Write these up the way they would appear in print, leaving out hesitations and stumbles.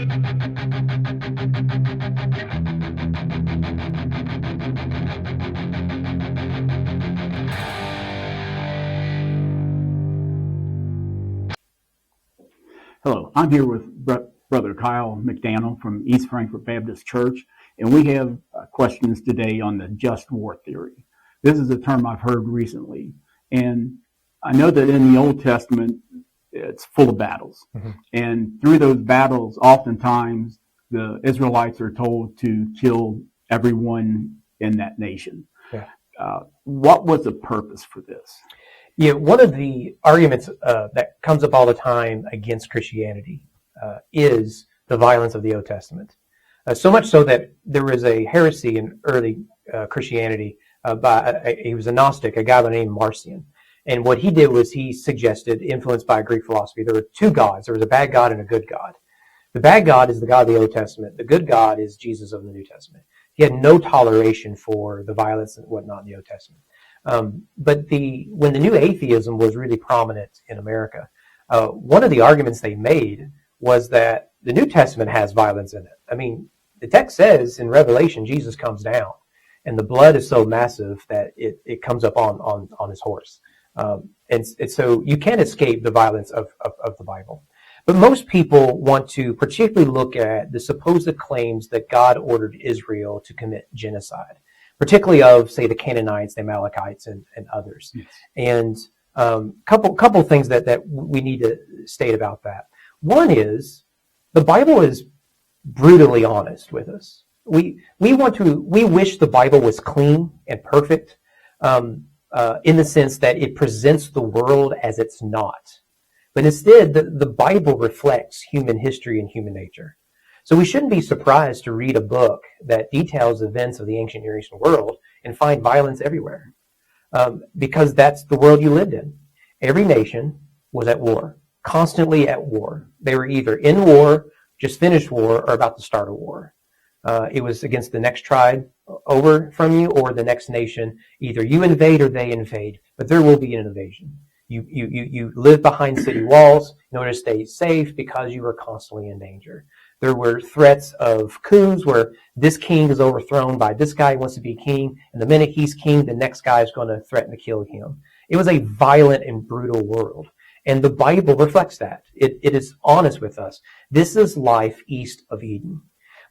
Hello, I'm here with Brother Kyle McDaniel from East Frankfort Baptist Church, and we have questions today on the just war theory. This is a term I've heard recently, and I know that in the Old Testament, it's full of battles. Mm-hmm. And through those battles, oftentimes, the Israelites are told to kill everyone in that nation. Yeah. What was the purpose for this? Yeah, one of the arguments that comes up all the time against Christianity is the violence of the Old Testament. So much so that there was a heresy in early Christianity he was a Gnostic, a guy by the name of Marcion. And what he did was he suggested, influenced by Greek philosophy, there were two gods. There was a bad God and a good God. The bad God is the God of the Old Testament. The good God is Jesus of the New Testament. He had no toleration for the violence and whatnot in the Old Testament. But when the new atheism was really prominent in America, one of the arguments they made was that the New Testament has violence in it. I mean, the text says in Revelation, Jesus comes down, and the blood is so massive that it comes up on his horse. And so you can't escape the violence of the Bible. But most people want to particularly look at the supposed claims that God ordered Israel to commit genocide, particularly of, say, the Canaanites, the Amalekites, and others. Yes. And couple things that we need to state about that. One is the Bible is brutally honest with us. We wish the Bible was clean and perfect, in the sense that it presents the world as it's not. But instead, the Bible reflects human history and human nature. So we shouldn't be surprised to read a book that details events of the ancient Near Eastern world and find violence everywhere, because that's the world you lived in. Every nation was at war, constantly at war. They were either in war, just finished war, or about to start a war. It was against the next tribe over from you or the next nation. Either you invade or they invade, but there will be an invasion. You live behind city walls in order to stay safe because you are constantly in danger. There were threats of coups where this king is overthrown by this guy who wants to be king, and the minute he's king, the next guy is going to threaten to kill him. It was a violent and brutal world. And the Bible reflects that. It is honest with us. This is life east of Eden.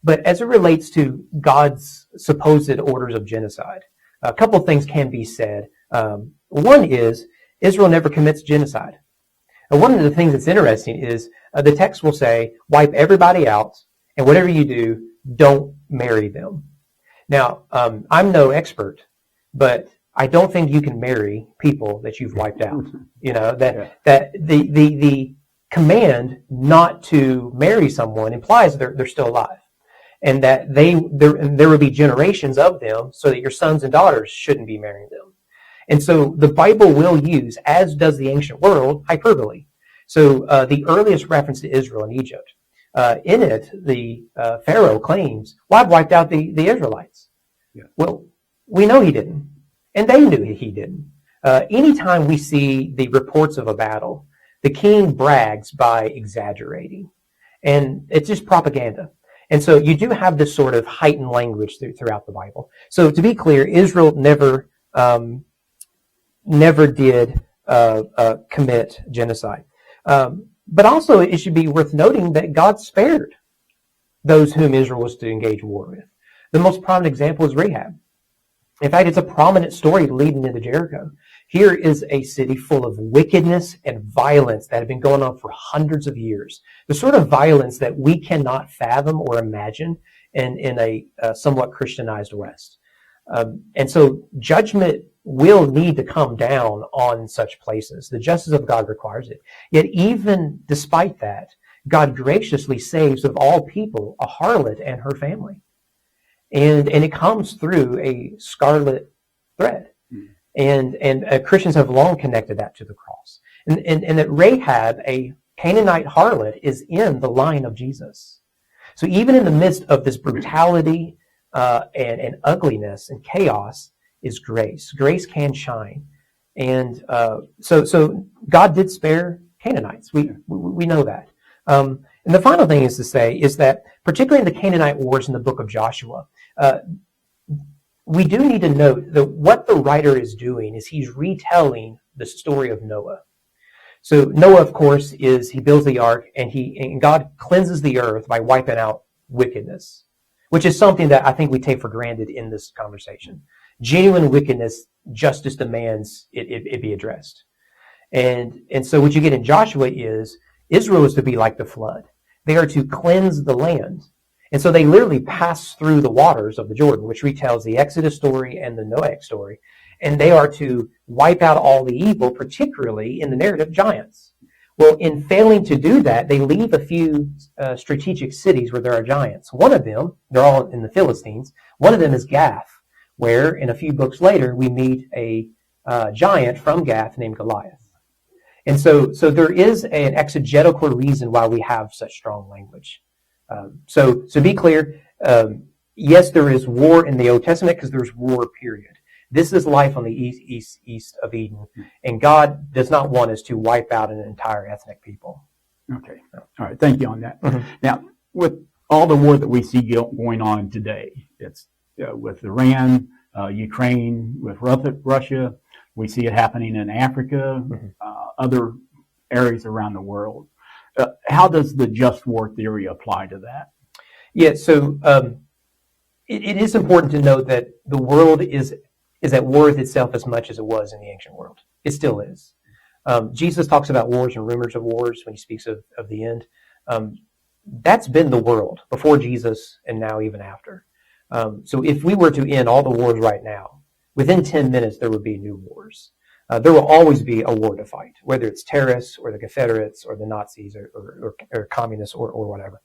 But as it relates to God's supposed orders of genocide, a couple of things can be said. One is Israel never commits genocide. And one of the things that's interesting is the text will say, wipe everybody out, and whatever you do, don't marry them. Now, I'm no expert, but I don't think you can marry people that you've wiped out. You know, that the command not to marry someone implies they're still alive. And that there will be generations of them, so that your sons and daughters shouldn't be marrying them. And so the Bible will use, as does the ancient world, hyperbole. So the earliest reference to Israel in Egypt, in it, the Pharaoh claims, well, I've wiped out the Israelites. Yeah. Well, we know he didn't. And they knew he didn't. Anytime we see the reports of a battle, the king brags by exaggerating. And it's just propaganda. And so you do have this sort of heightened language throughout the Bible. So to be clear, Israel never did commit genocide. But also it should be worth noting that God spared those whom Israel was to engage war with. The most prominent example is Rahab. In fact, it's a prominent story leading into Jericho. Here is a city full of wickedness and violence that had been going on for hundreds of years. The sort of violence that we cannot fathom or imagine in a somewhat Christianized West. And so judgment will need to come down on such places. The justice of God requires it. Yet even despite that, God graciously saves of all people a harlot and her family. And it comes through a scarlet thread. And Christians have long connected that to the cross. And that Rahab, a Canaanite harlot, is in the line of Jesus. So even in the midst of this brutality and ugliness and chaos is grace. Grace can shine. And so God did spare Canaanites. We know that. And And the final thing is to say is that, particularly in the Canaanite wars in the book of Joshua, we do need to note that what the writer is doing is he's retelling the story of Noah. So Noah, of course, he builds the ark, and God cleanses the earth by wiping out wickedness, which is something that I think we take for granted in this conversation. Genuine wickedness, justice demands it be addressed. And so what you get in Joshua is Israel is to be like the flood. They are to cleanse the land. And so they literally pass through the waters of the Jordan, which retells the Exodus story and the Noahic story. And they are to wipe out all the evil, particularly in the narrative giants. Well, in failing to do that, they leave a few strategic cities where there are giants. One of them, they're all in the Philistines, one of them is Gath, where in a few books later we meet a giant from Gath named Goliath. And so there is an exegetical reason why we have such strong language. So be clear, yes, there is war in the Old Testament because there's war, period. This is life on the east of Eden, and God does not want us to wipe out an entire ethnic people. Okay. All right. Thank you on that. Mm-hmm. Now, with all the war that we see going on today, it's with Iran, Ukraine, with Russia, we see it happening in Africa, other areas around the world. How does the just war theory apply to that? Yeah, so it is important to note that the world is at war with itself as much as it was in the ancient world. It still is. Jesus talks about wars and rumors of wars when he speaks of the end. That's been the world before Jesus and now even after. So if we were to end all the wars right now, within 10 minutes there would be new wars. There will always be a war to fight, whether it's terrorists or the Confederates or the Nazis or communists or whatever.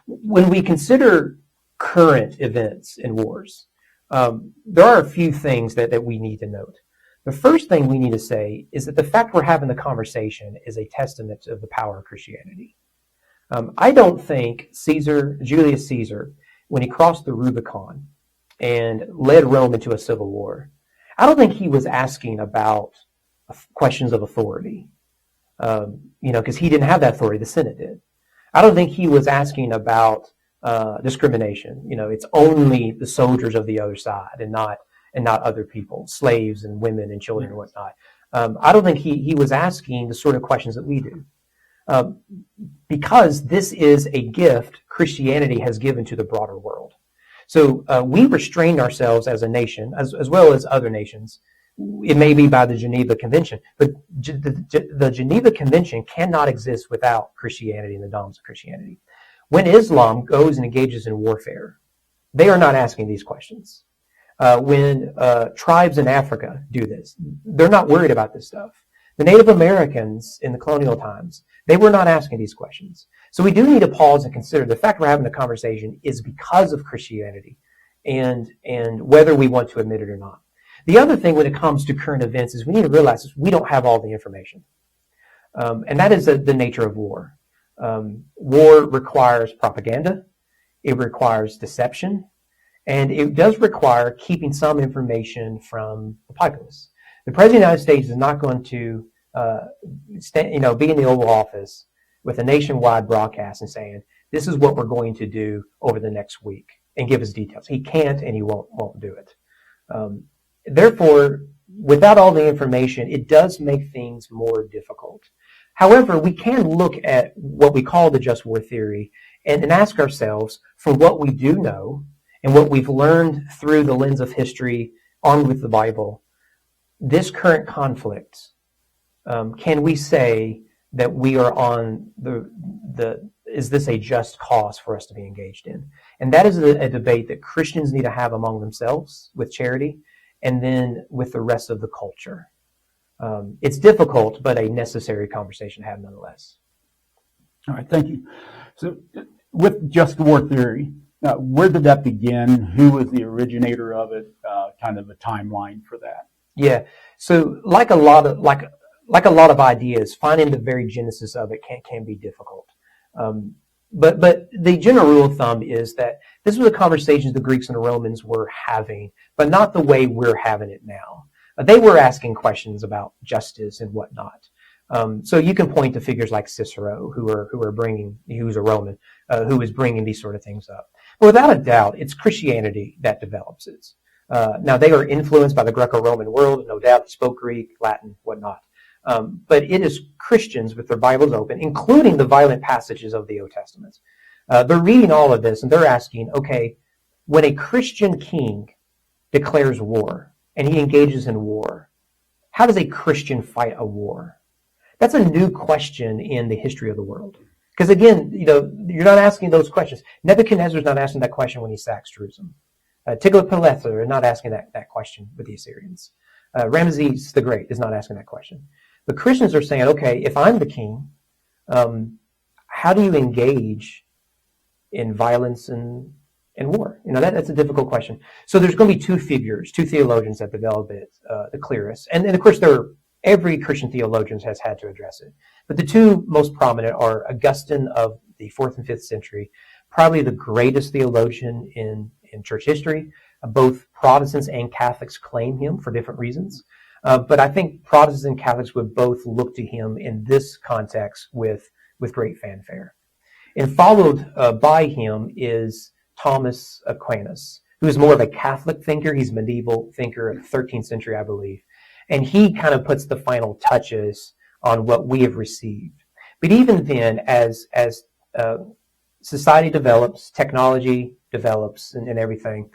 When we consider current events in wars, there are a few things that we need to note. The first thing we need to say is that the fact we're having the conversation is a testament of the power of Christianity. I don't think Julius Caesar, when he crossed the Rubicon and led Rome into a civil war, I don't think he was asking about questions of authority, because he didn't have that authority. The Senate did. I don't think he was asking about discrimination. It's only the soldiers of the other side and not other people, slaves and women and children and whatnot. I don't think he was asking the sort of questions that we do. Because this is a gift Christianity has given to the broader world. So we restrained ourselves as a nation, as well as other nations. It may be by the Geneva Convention, but the Geneva Convention cannot exist without Christianity and the dogmas of Christianity. When Islam goes and engages in warfare, they are not asking these questions. When tribes in Africa do this, they're not worried about this stuff. The Native Americans in the colonial times, they were not asking these questions. So we do need to pause and consider the fact we're having the conversation is because of Christianity and whether we want to admit it or not. The other thing when it comes to current events is we need to realize is we don't have all the information. And that is the nature of war. War requires propaganda. It requires deception. And it does require keeping some information from the populace. The President of the United States is not going to be in the Oval Office with a nationwide broadcast and saying, this is what we're going to do over the next week and give us details. He can't and he won't do it. Therefore, without all the information, it does make things more difficult. However, we can look at what we call the just war theory and ask ourselves, for what we do know and what we've learned through the lens of history, armed with the Bible, this current conflict, can we say that we are on is this a just cause for us to be engaged in? And that is a debate that Christians need to have among themselves with charity and then with the rest of the culture. It's difficult, but a necessary conversation to have nonetheless. All right, thank you. So with just war theory, where did that begin? Who was the originator of it? Kind of a timeline for that. Yeah. So like a lot of ideas, finding the very genesis of it can be difficult. But the general rule of thumb is that this was the conversations the Greeks and the Romans were having, but not the way we're having it now. They were asking questions about justice and whatnot. So you can point to figures like Cicero, who's a Roman, who is bringing these sort of things up. But without a doubt, it's Christianity that develops it. Now, they are influenced by the Greco-Roman world, no doubt. They spoke Greek, Latin, whatnot. But it is Christians with their Bibles open, including the violent passages of the Old Testament. They're reading all of this, and they're asking, okay, when a Christian king declares war, and he engages in war, how does a Christian fight a war? That's a new question in the history of the world. Because again, you're not asking those questions. Nebuchadnezzar's not asking that question when he sacks Jerusalem. Tiglath-Pileser is not asking that question with the Assyrians. Ramesses the Great is not asking that question. The Christians are saying, okay, if I'm the king, how do you engage in violence and war? That's a difficult question. So there's going to be two figures, two theologians that develop it the clearest. And of course, every Christian theologian has had to address it. But the two most prominent are Augustine of the 4th and 5th century, probably the greatest theologian in church history. Both Protestants and Catholics claim him for different reasons. But I think Protestants and Catholics would both look to him in this context with great fanfare. And followed by him is Thomas Aquinas, who is more of a Catholic thinker. He's a medieval thinker of the 13th century, I believe. And he kind of puts the final touches on what we have received. But even then, as society develops, technology develops, and everything,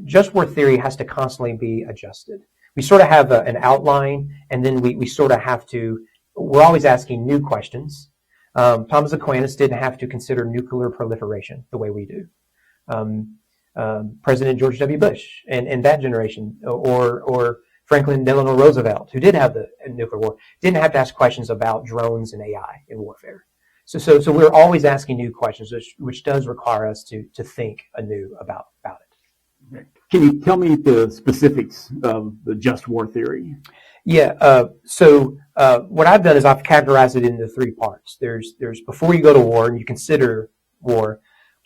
just war theory has to constantly be adjusted. We sort of have an outline, and then we sort of have to, we're always asking new questions. Thomas Aquinas didn't have to consider nuclear proliferation the way we do. President George W. Bush and that generation, or Franklin Delano Roosevelt, who did have the nuclear war, didn't have to ask questions about drones and AI in warfare. So we're always asking new questions, which does require us to think anew about it. Can you tell me the specifics of the just war theory? Yeah. So what I've done is I've categorized it into three parts. There's before you go to war and you consider war,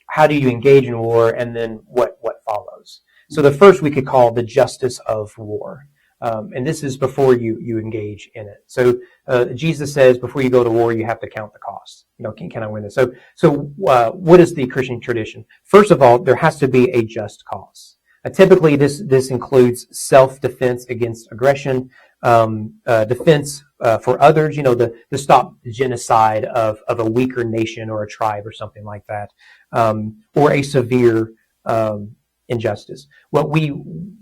how do you engage in war, and then what follows. So the first we could call the justice of war. And this is before you engage in it. So Jesus says before you go to war, you have to count the cost. Can I win this? So what is the Christian tradition? First of all, there has to be a just cause. Typically, this includes self-defense against aggression, defense for others. To stop the genocide of a weaker nation or a tribe or something like that, or a severe injustice. What we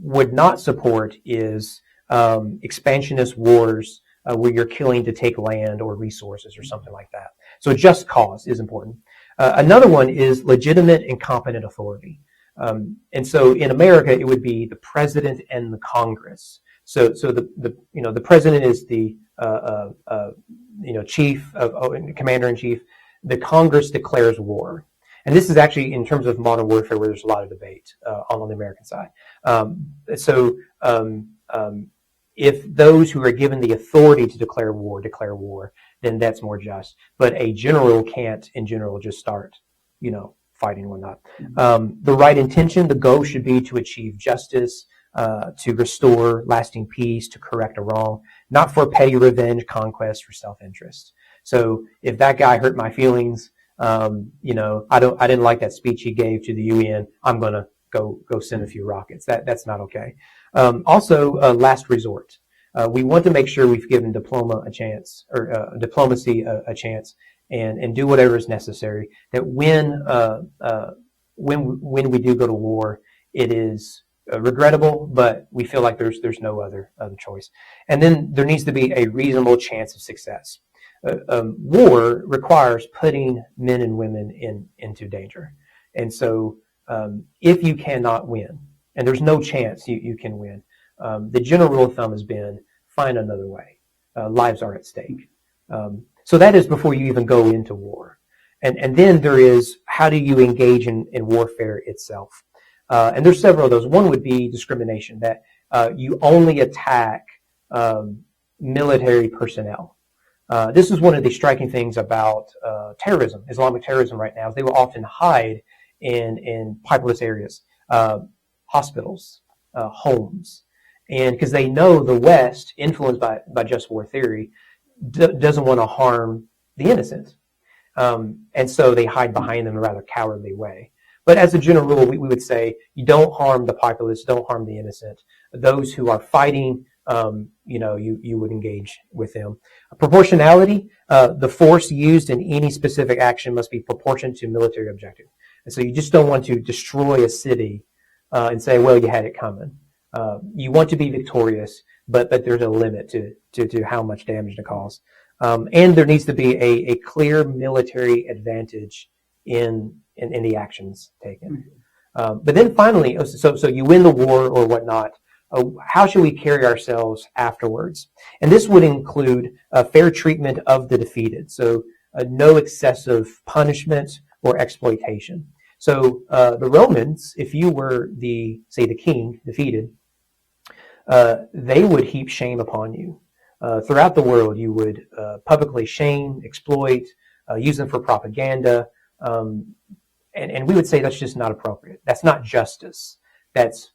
would not support is expansionist wars where you're killing to take land or resources or something like that. So a just cause is important. Another one is legitimate and competent authority. And so in America, it would be the president and the Congress. So the president is the chief, commander in chief. The Congress declares war. And this is actually in terms of modern warfare where there's a lot of debate on the American side. If those who are given the authority to declare war, then that's more just. But a general can't, in general, just start, fighting and whatnot. The right intention, the goal should be to achieve justice, to restore lasting peace, to correct a wrong, not for petty revenge, conquest, or self-interest. So if that guy hurt my feelings, I didn't like that speech he gave to the UN, I'm going to go send a few rockets. That's not okay. Also, last resort. We want to make sure we've given diplomacy a chance, and do whatever is necessary. That when we do go to war, it is regrettable, but we feel like there's no other choice. And then there needs to be a reasonable chance of success. War requires putting men and women into danger, and so if you cannot win, and there's no chance you can win, the general rule of thumb has been find another way. Lives are at stake. So that is before you even go into war. And then there is how do you engage in warfare itself. And there's several of those. One would be discrimination, that you only attack military personnel. This is one of the striking things about terrorism, Islamic terrorism right now, is they will often hide in populous areas, hospitals, homes. And because they know the West, influenced by just war theory, doesn't want to harm the innocent. And so they hide behind them in a rather cowardly way. But as a general rule, we would say you don't harm the populace, don't harm the innocent. Those who are fighting, you would engage with them. Proportionality, the force used in any specific action must be proportionate to military objective. And so you just don't want to destroy a city and say, well, you had it coming. You want to be victorious, but there's a limit to how much damage to cause. And there needs to be a clear military advantage in the actions taken. But then finally, so you win the war or whatnot. How should we carry ourselves afterwards? And this would include fair treatment of the defeated. So no excessive punishment or exploitation. So the Romans, if you were the king defeated, they would heap shame upon you. Throughout the world, you would publicly shame, exploit, use them for propaganda. And we would say that's just not appropriate. That's not justice. That's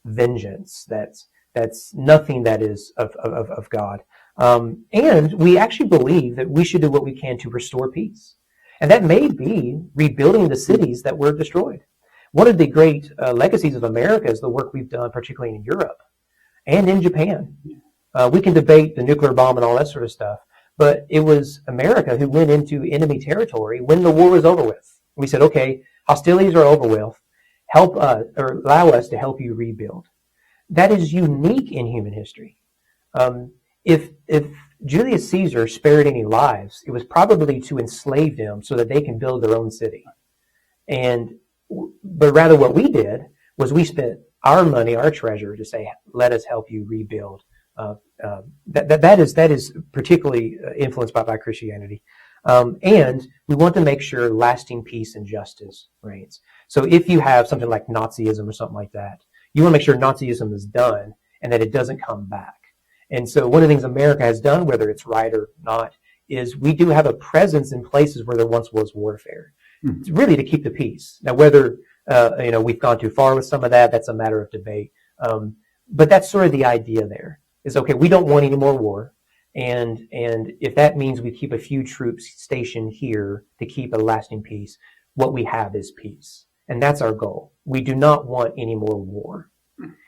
vengeance. That's nothing that is of God. And we actually believe that we should do what we can to restore peace. And that may be rebuilding the cities that were destroyed. One of the great legacies of America is the work we've done, particularly in Europe and in Japan. We can debate the nuclear bomb and all that sort of stuff, but it was America who went into enemy territory when the war was over with. We said, okay, hostilities are over with. Help us, or allow us to help you rebuild. That is unique in human history. If Julius Caesar spared any lives, it was probably to enslave them so that they can build their own city. But rather what we did was we spent our money, our treasure, to say, let us help you rebuild. That is particularly influenced by Christianity. And we want to make sure lasting peace and justice reigns. So if you have something like Nazism or something like that, you want to make sure Nazism is done and that it doesn't come back. And so one of the things America has done, whether it's right or not, is we do have a presence in places where there once was warfare. It's really to keep the peace. Now, whether we've gone too far with some of that, that's a matter of debate. But that's sort of the idea there. Is okay, we don't want any more war. And if that means we keep a few troops stationed here to keep a lasting peace, what we have is peace. And that's our goal. We do not want any more war.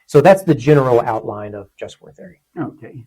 So that's the general outline of just war theory. Okay.